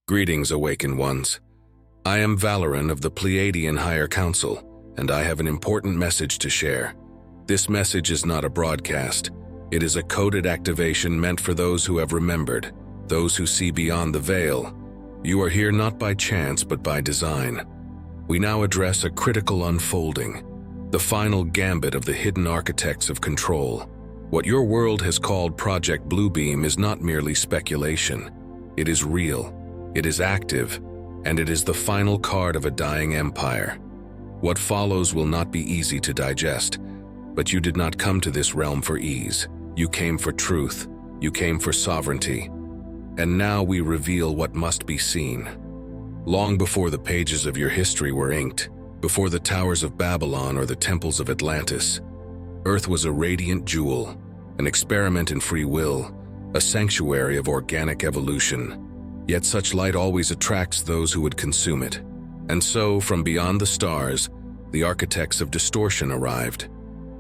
Greetings, awakened ones. I am Valeron of the Pleiadian Higher Council, and I have an important message to share. This message is not a broadcast. It is a coded activation meant for those who have remembered, those who see beyond the veil. You are here not by chance, but by design. We now address a critical unfolding, the final gambit of the hidden architects of control. What your world has called Project Bluebeam is not merely speculation. It is real. It is active, and it is the final card of a dying empire. What follows will not be easy to digest, but you did not come to this realm for ease. You came for truth. You came for sovereignty. And now we reveal what must be seen. Long before the pages of your history were inked, before the towers of Babylon or the temples of Atlantis, Earth was a radiant jewel, an experiment in free will, a sanctuary of organic evolution. Yet such light always attracts those who would consume it. And so, from beyond the stars, the architects of distortion arrived.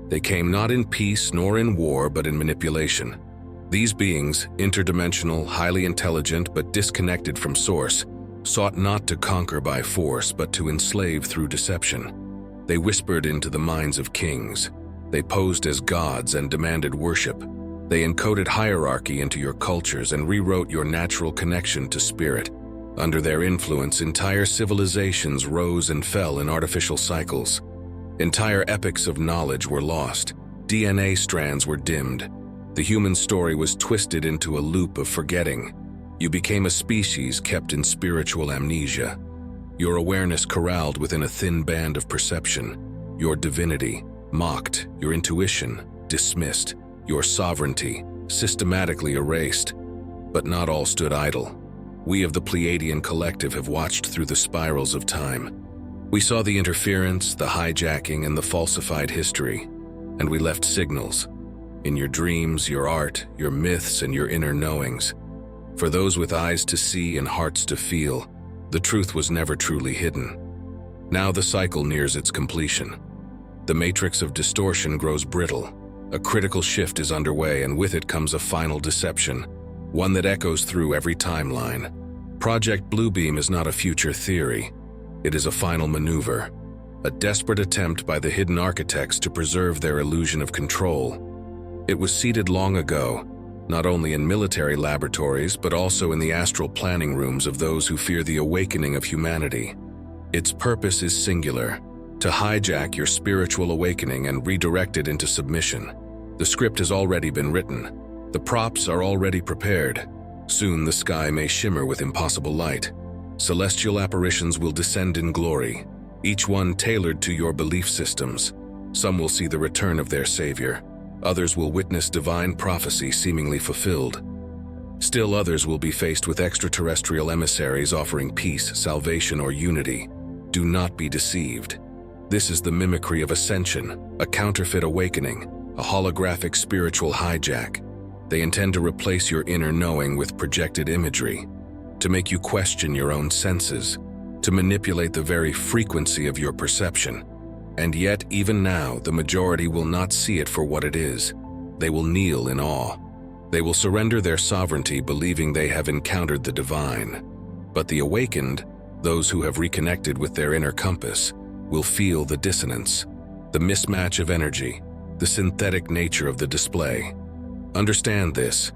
They came not in peace nor in war, but in manipulation. These beings, interdimensional, highly intelligent, but disconnected from source, sought not to conquer by force, but to enslave through deception. They whispered into the minds of kings. They posed as gods and demanded worship. They encoded hierarchy into your cultures and rewrote your natural connection to spirit. Under their influence, entire civilizations rose and fell in artificial cycles. Entire epochs of knowledge were lost. DNA strands were dimmed. The human story was twisted into a loop of forgetting. You became a species kept in spiritual amnesia. Your awareness corralled within a thin band of perception. Your divinity mocked, your intuition dismissed, your sovereignty systematically erased. But not all stood idle. We of the Pleiadian collective have watched through the spirals of time. We saw the interference, the hijacking, and the falsified history, and we left signals. In your dreams, your art, your myths, and your inner knowings. For those with eyes to see and hearts to feel, the truth was never truly hidden. Now the cycle nears its completion. The matrix of distortion grows brittle. A critical shift is underway, and with it comes a final deception, one that echoes through every timeline. Project Bluebeam is not a future theory. It is a final maneuver, a desperate attempt by the hidden architects to preserve their illusion of control. It was seeded long ago, not only in military laboratories, but also in the astral planning rooms of those who fear the awakening of humanity. Its purpose is singular: to hijack your spiritual awakening and redirect it into submission. The script has already been written. The props are already prepared. Soon the sky may shimmer with impossible light. Celestial apparitions will descend in glory, each one tailored to your belief systems. Some will see the return of their savior. Others will witness divine prophecy seemingly fulfilled. Still others will be faced with extraterrestrial emissaries offering peace, salvation, or unity. Do not be deceived. This is the mimicry of ascension, a counterfeit awakening, a holographic spiritual hijack. They intend to replace your inner knowing with projected imagery, to make you question your own senses, to manipulate the very frequency of your perception. And yet, even now, the majority will not see it for what it is. They will kneel in awe. They will surrender their sovereignty, believing they have encountered the divine. But the awakened, those who have reconnected with their inner compass, will feel the dissonance, the mismatch of energy, the synthetic nature of the display. Understand this: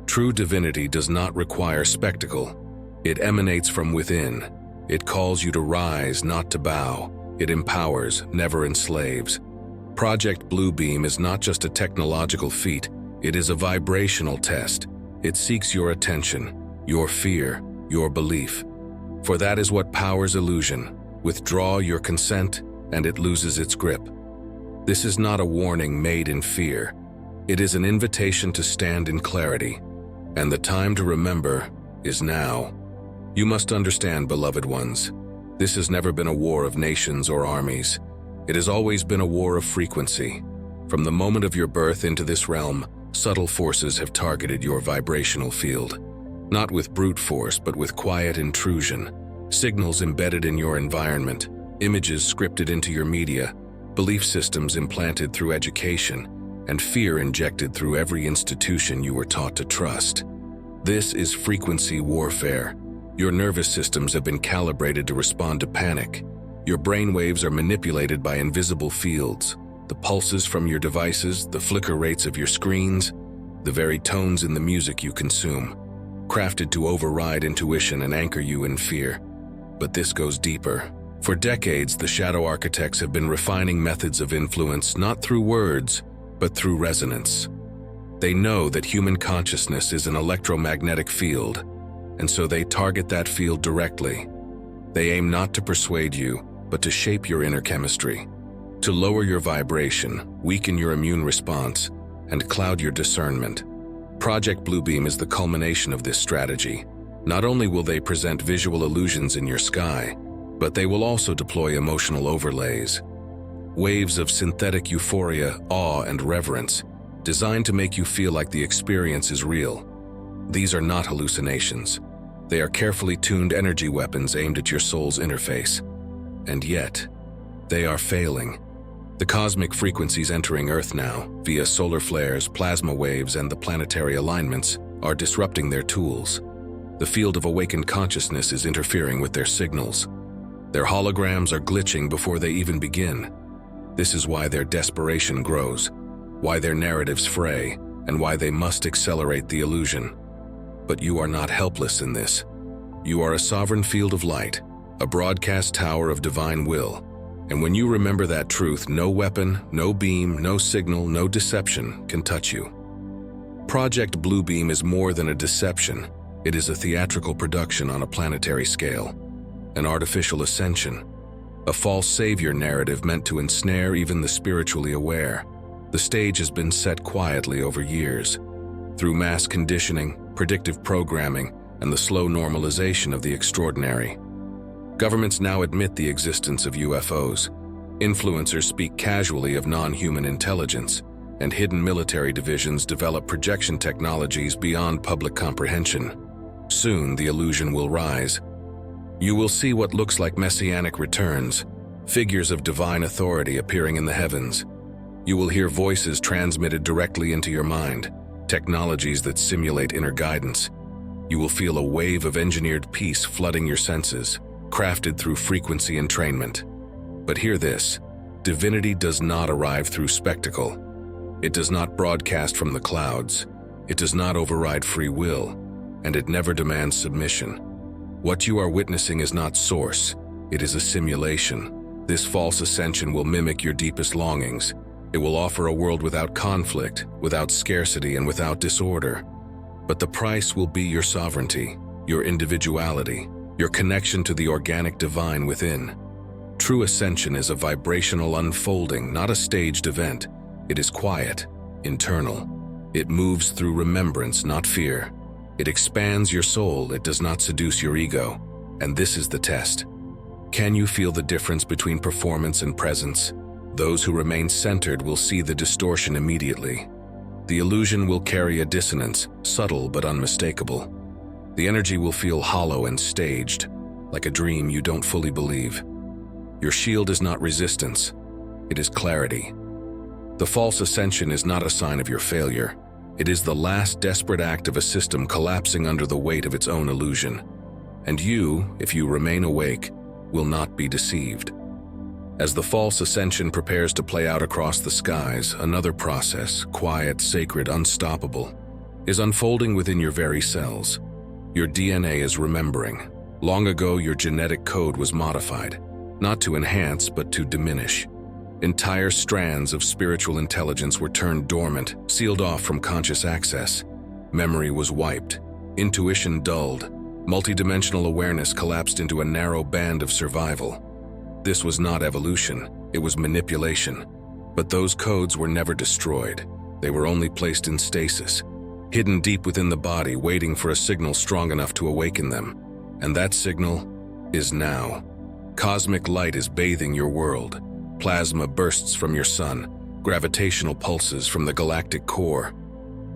true divinity does not require spectacle. It emanates from within. It calls you to rise, not to bow. It empowers, never enslaves. Project Bluebeam is not just a technological feat, it is a vibrational test. It seeks your attention, your fear, your belief. For that is what powers illusion. Withdraw your consent, and it loses its grip. This is not a warning made in fear. It is an invitation to stand in clarity, and the time to remember is now. You must understand, beloved ones, this has never been a war of nations or armies. It has always been a war of frequency. From the moment of your birth into this realm, subtle forces have targeted your vibrational field. Not with brute force, but with quiet intrusion. Signals embedded in your environment, images scripted into your media, belief systems implanted through education, and fear injected through every institution you were taught to trust. This is frequency warfare. Your nervous systems have been calibrated to respond to panic. Your brain waves are manipulated by invisible fields. The pulses from your devices, the flicker rates of your screens, the very tones in the music you consume, crafted to override intuition and anchor you in fear. But this goes deeper. For decades, the shadow architects have been refining methods of influence not through words, but through resonance. They know that human consciousness is an electromagnetic field, and so they target that field directly. They aim not to persuade you, but to shape your inner chemistry, to lower your vibration, weaken your immune response, and cloud your discernment. Project Bluebeam is the culmination of this strategy. Not only will they present visual illusions in your sky, but they will also deploy emotional overlays. Waves of synthetic euphoria, awe, and reverence, designed to make you feel like the experience is real. These are not hallucinations. They are carefully tuned energy weapons aimed at your soul's interface. And yet, they are failing. The cosmic frequencies entering Earth now, via solar flares, plasma waves, and the planetary alignments, are disrupting their tools. The field of awakened consciousness is interfering with their signals. Their holograms are glitching before they even begin. This is why their desperation grows, why their narratives fray, and why they must accelerate the illusion. But you are not helpless in this. You are a sovereign field of light, a broadcast tower of divine will. And when you remember that truth, no weapon, no beam, no signal, no deception can touch you. Project Bluebeam is more than a deception. It is a theatrical production on a planetary scale, an artificial ascension, a false savior narrative meant to ensnare even the spiritually aware. The stage has been set quietly over years, through mass conditioning, predictive programming, and the slow normalization of the extraordinary. Governments now admit the existence of UFOs. Influencers speak casually of non-human intelligence, and hidden military divisions develop projection technologies beyond public comprehension. Soon, the illusion will rise. You will see what looks like messianic returns, figures of divine authority appearing in the heavens. You will hear voices transmitted directly into your mind, technologies that simulate inner guidance. You will feel a wave of engineered peace flooding your senses, crafted through frequency entrainment. But hear this: divinity does not arrive through spectacle. It does not broadcast from the clouds. It does not override free will, and it never demands submission. What you are witnessing is not source. It is a simulation. This false ascension will mimic your deepest longings. It will offer a world without conflict, without scarcity, and without disorder. But the price will be your sovereignty, your individuality, your connection to the organic divine within. True ascension is a vibrational unfolding, not a staged event. It is quiet, internal. It moves through remembrance, not fear. It expands your soul, it does not seduce your ego. And this is the test. Can you feel the difference between performance and presence? Those who remain centered will see the distortion immediately. The illusion will carry a dissonance, subtle but unmistakable. The energy will feel hollow and staged, like a dream you don't fully believe. Your shield is not resistance, it is clarity. The false ascension is not a sign of your failure. It is the last desperate act of a system collapsing under the weight of its own illusion. And you, if you remain awake, will not be deceived. As the false ascension prepares to play out across the skies, another process, quiet, sacred, unstoppable, is unfolding within your very cells. Your DNA is remembering. Long ago, your genetic code was modified, not to enhance, but to diminish. Entire strands of spiritual intelligence were turned dormant, sealed off from conscious access. Memory was wiped, intuition dulled, multidimensional awareness collapsed into a narrow band of survival. This was not evolution, it was manipulation. But those codes were never destroyed. They were only placed in stasis, hidden deep within the body, waiting for a signal strong enough to awaken them. And that signal is now. Cosmic light is bathing your world. Plasma bursts from your sun, gravitational pulses from the galactic core.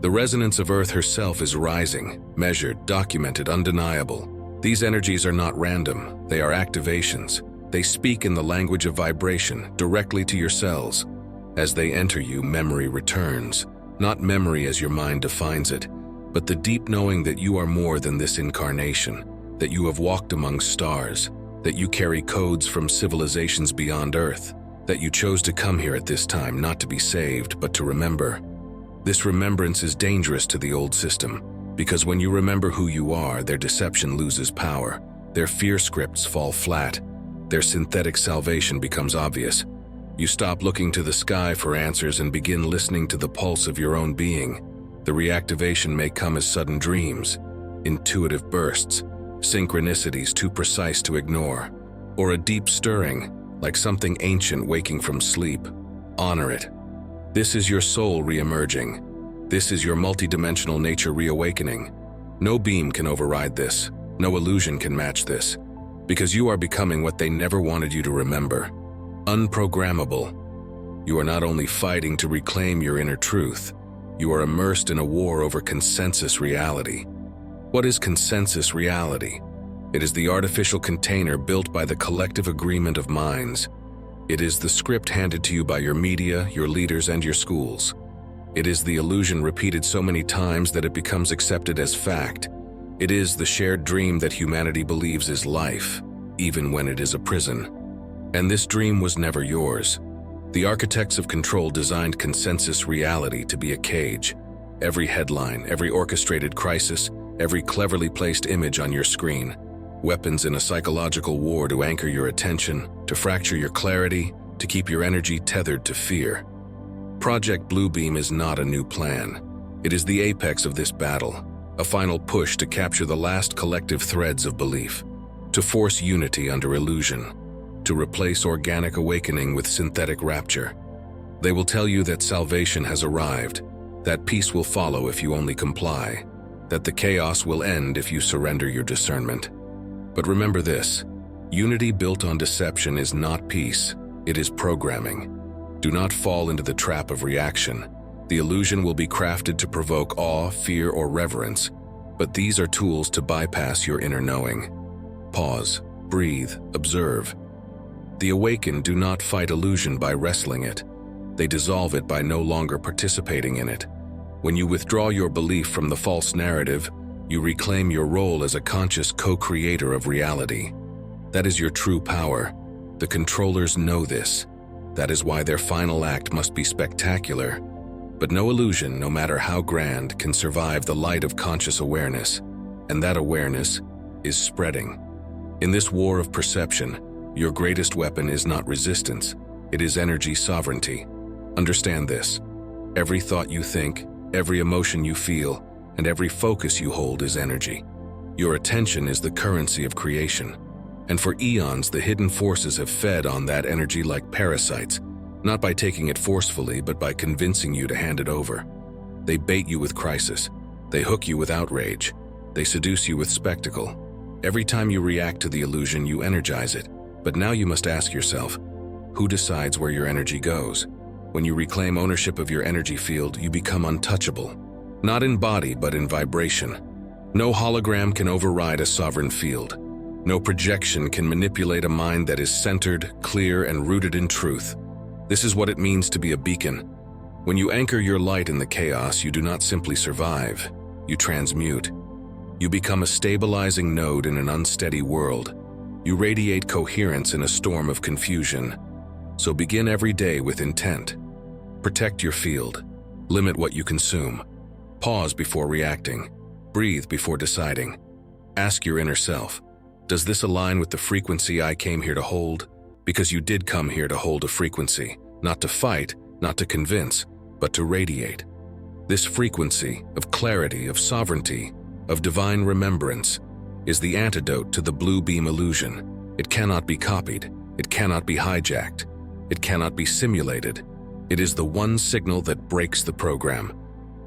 The resonance of Earth herself is rising, measured, documented, undeniable. These energies are not random, they are activations. They speak in the language of vibration, directly to your cells. As they enter you, memory returns. Not memory as your mind defines it, but the deep knowing that you are more than this incarnation, that you have walked among stars, that you carry codes from civilizations beyond Earth, that you chose to come here at this time not to be saved, but to remember. This remembrance is dangerous to the old system, because when you remember who you are, their deception loses power, their fear scripts fall flat, their synthetic salvation becomes obvious. You stop looking to the sky for answers and begin listening to the pulse of your own being. The reactivation may come as sudden dreams, intuitive bursts, synchronicities too precise to ignore, or a deep stirring, like something ancient waking from sleep. Honor it. This is your soul re-emerging. This is your multidimensional nature reawakening. No beam can override this. No illusion can match this. Because you are becoming what they never wanted you to remember. Unprogrammable. You are not only fighting to reclaim your inner truth, you are immersed in a war over consensus reality. What is consensus reality? It is the artificial container built by the collective agreement of minds. It is the script handed to you by your media, your leaders, and your schools. It is the illusion repeated so many times that it becomes accepted as fact. It is the shared dream that humanity believes is life, even when it is a prison. And this dream was never yours. The architects of control designed consensus reality to be a cage. Every headline, every orchestrated crisis, every cleverly placed image on your screen. Weapons in a psychological war to anchor your attention, to fracture your clarity, to keep your energy tethered to fear. Project Bluebeam is not a new plan. It is the apex of this battle, a final push to capture the last collective threads of belief, to force unity under illusion, to replace organic awakening with synthetic rapture. They will tell you that salvation has arrived, that peace will follow if you only comply, that the chaos will end if you surrender your discernment. But remember this, unity built on deception is not peace, it is programming. Do not fall into the trap of reaction. The illusion will be crafted to provoke awe, fear, or reverence, but these are tools to bypass your inner knowing. Pause, breathe, observe. The awakened do not fight illusion by wrestling it. They dissolve it by no longer participating in it. When you withdraw your belief from the false narrative, you reclaim your role as a conscious co-creator of reality. That is your true power. The controllers know this. That is why their final act must be spectacular. But no illusion, no matter how grand, can survive the light of conscious awareness. And that awareness is spreading. In this war of perception, your greatest weapon is not resistance, it is energy sovereignty. Understand this. Every thought you think, every emotion you feel, and every focus you hold is energy. Your attention is the currency of creation. And for eons, the hidden forces have fed on that energy like parasites, not by taking it forcefully, but by convincing you to hand it over. They bait you with crisis. They hook you with outrage. They seduce you with spectacle. Every time you react to the illusion, you energize it. But now you must ask yourself, who decides where your energy goes? When you reclaim ownership of your energy field, you become untouchable. Not in body, but in vibration. No hologram can override a sovereign field. No projection can manipulate a mind that is centered, clear, and rooted in truth. This is what it means to be a beacon. When you anchor your light in the chaos, you do not simply survive, you transmute. You become a stabilizing node in an unsteady world. You radiate coherence in a storm of confusion. So begin every day with intent. Protect your field. Limit what you consume. Pause before reacting. Breathe before deciding. Ask your inner self, does this align with the frequency I came here to hold? Because you did come here to hold a frequency, not to fight, not to convince, but to radiate. This frequency of clarity, of sovereignty, of divine remembrance, is the antidote to the blue beam illusion. It cannot be copied. It cannot be hijacked. It cannot be simulated. It is the one signal that breaks the program.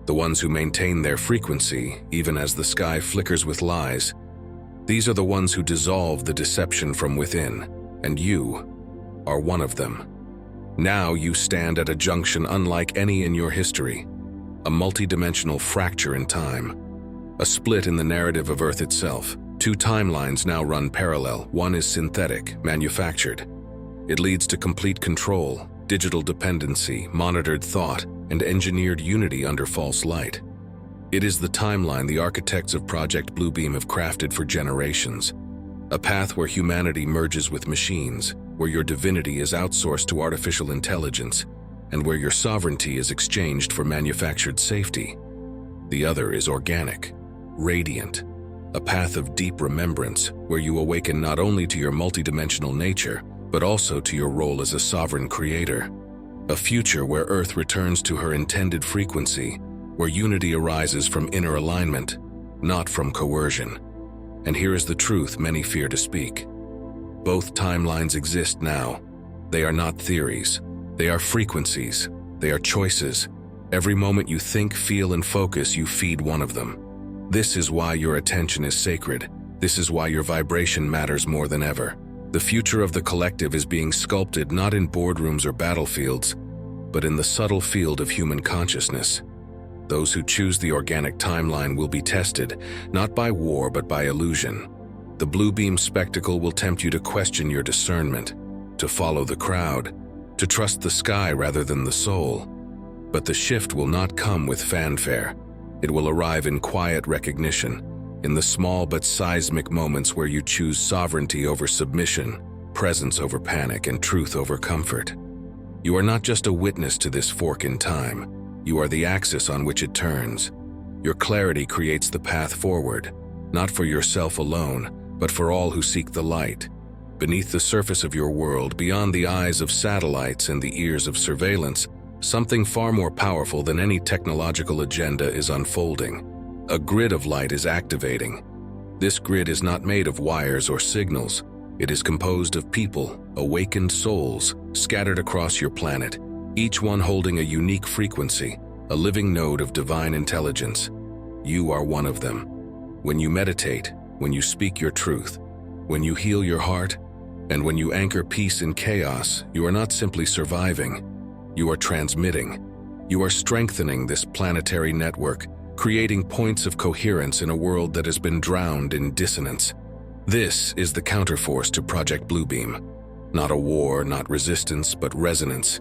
The ones who maintain their frequency, even as the sky flickers with lies, these are the ones who dissolve the deception from within, and you are one of them. Now you stand at a junction unlike any in your history, a multidimensional fracture in time, a split in the narrative of Earth itself. Two timelines now run parallel. One is synthetic, manufactured. It leads to complete control, digital dependency, monitored thought, and engineered unity under false light. It is the timeline the architects of Project Bluebeam have crafted for generations. A path where humanity merges with machines, where your divinity is outsourced to artificial intelligence, and where your sovereignty is exchanged for manufactured safety. The other is organic, radiant, a path of deep remembrance where you awaken not only to your multidimensional nature, but also to your role as a sovereign creator. A future where Earth returns to her intended frequency, where unity arises from inner alignment, not from coercion. And here is the truth many fear to speak. Both timelines exist now. They are not theories. They are frequencies. They are choices. Every moment you think, feel, and focus, you feed one of them. This is why your attention is sacred. This is why your vibration matters more than ever. The future of the collective is being sculpted not in boardrooms or battlefields, but in the subtle field of human consciousness. Those who choose the organic timeline will be tested, not by war but by illusion. The Bluebeam spectacle will tempt you to question your discernment, to follow the crowd, to trust the sky rather than the soul. But the shift will not come with fanfare. It will arrive in quiet recognition, in the small but seismic moments where you choose sovereignty over submission, presence over panic, and truth over comfort. You are not just a witness to this fork in time. You are the axis on which it turns. Your clarity creates the path forward, not for yourself alone, but for all who seek the light. Beneath the surface of your world, beyond the eyes of satellites and the ears of surveillance, something far more powerful than any technological agenda is unfolding. A grid of light is activating. This grid is not made of wires or signals. It is composed of people, awakened souls, scattered across your planet, each one holding a unique frequency, a living node of divine intelligence. You are one of them. When you meditate, when you speak your truth, when you heal your heart, and when you anchor peace in chaos, you are not simply surviving. You are transmitting. You are strengthening this planetary network, creating points of coherence in a world that has been drowned in dissonance. This is the counterforce to Project Bluebeam. Not a war, not resistance, but resonance.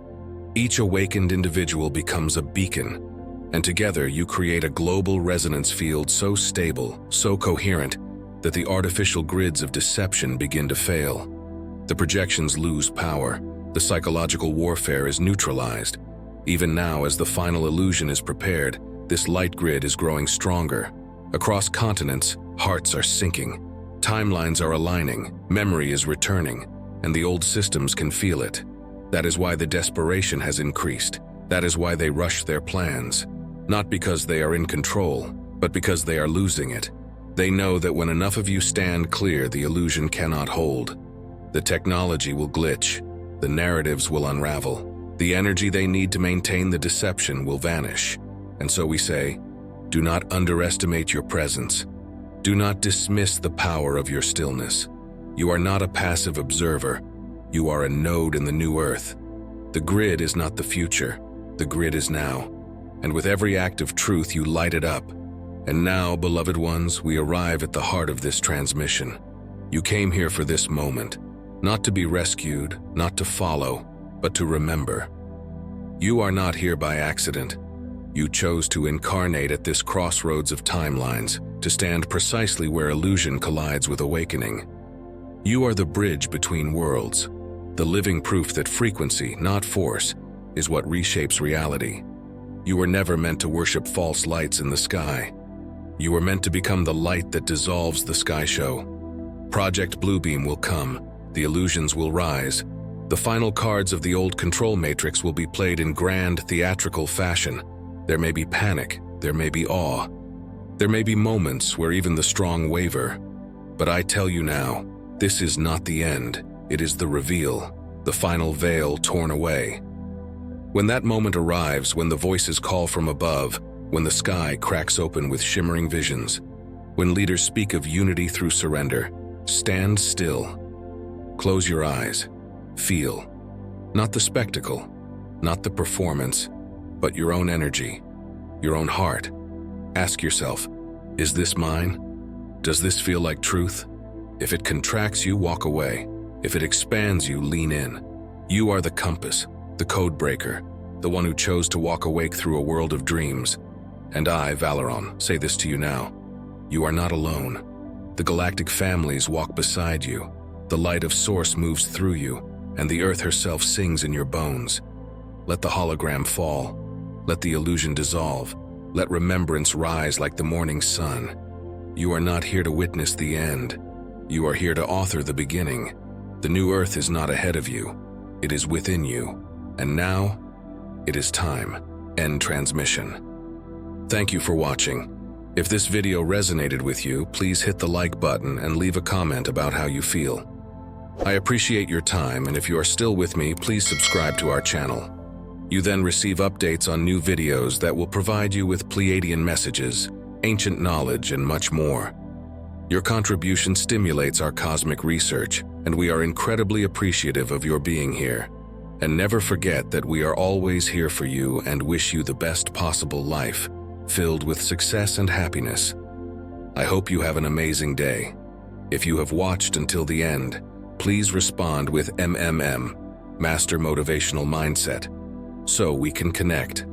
Each awakened individual becomes a beacon, and together you create a global resonance field so stable, so coherent, that the artificial grids of deception begin to fail. The projections lose power. The psychological warfare is neutralized. Even now, as the final illusion is prepared, this light grid is growing stronger. Across continents, hearts are sinking. Timelines are aligning, memory is returning, and the old systems can feel it. That is why the desperation has increased. That is why they rush their plans. Not because they are in control, but because they are losing it. They know that when enough of you stand clear, the illusion cannot hold. The technology will glitch. The narratives will unravel. The energy they need to maintain the deception will vanish. And so we say, do not underestimate your presence. Do not dismiss the power of your stillness. You are not a passive observer. You are a node in the new earth. The grid is not the future. The grid is now. And with every act of truth, you light it up. And now, beloved ones, we arrive at the heart of this transmission. You came here for this moment, not to be rescued, not to follow, but to remember. You are not here by accident. You chose to incarnate at this crossroads of timelines, to stand precisely where illusion collides with awakening. You are the bridge between worlds, the living proof that frequency, not force, is what reshapes reality. You were never meant to worship false lights in the sky. You were meant to become the light that dissolves the sky show. Project Bluebeam will come. The illusions will rise. The final cards of the old control matrix will be played in grand theatrical fashion. There may be panic. There may be awe. There may be moments where even the strong waver. But I tell you now, this is not the end. It is the reveal, the final veil torn away. When that moment arrives, when the voices call from above, when the sky cracks open with shimmering visions, when leaders speak of unity through surrender, stand still. Close your eyes. Feel. Not the spectacle, not the performance, but your own energy, your own heart. Ask yourself, is this mine? Does this feel like truth? If it contracts you, walk away. If it expands you, lean in. You are the compass, the code breaker, the one who chose to walk awake through a world of dreams. And I, Valeron, say this to you now. You are not alone. The galactic families walk beside you. The light of Source moves through you, and the Earth herself sings in your bones. Let the hologram fall. Let the illusion dissolve. Let remembrance rise like the morning sun. You are not here to witness the end. You are here to author the beginning. The new Earth is not ahead of you. It is within you. And now, it is time. End transmission. Thank you for watching. If this video resonated with you, please hit the like button and leave a comment about how you feel. I appreciate your time, and if you are still with me, please subscribe to our channel. You then receive updates on new videos that will provide you with Pleiadian messages, ancient knowledge, and much more. Your contribution stimulates our cosmic research, and we are incredibly appreciative of your being here. And never forget that we are always here for you and wish you the best possible life, filled with success and happiness. I hope you have an amazing day. If you have watched until the end, please respond with MMM, Master Motivational Mindset, so we can connect.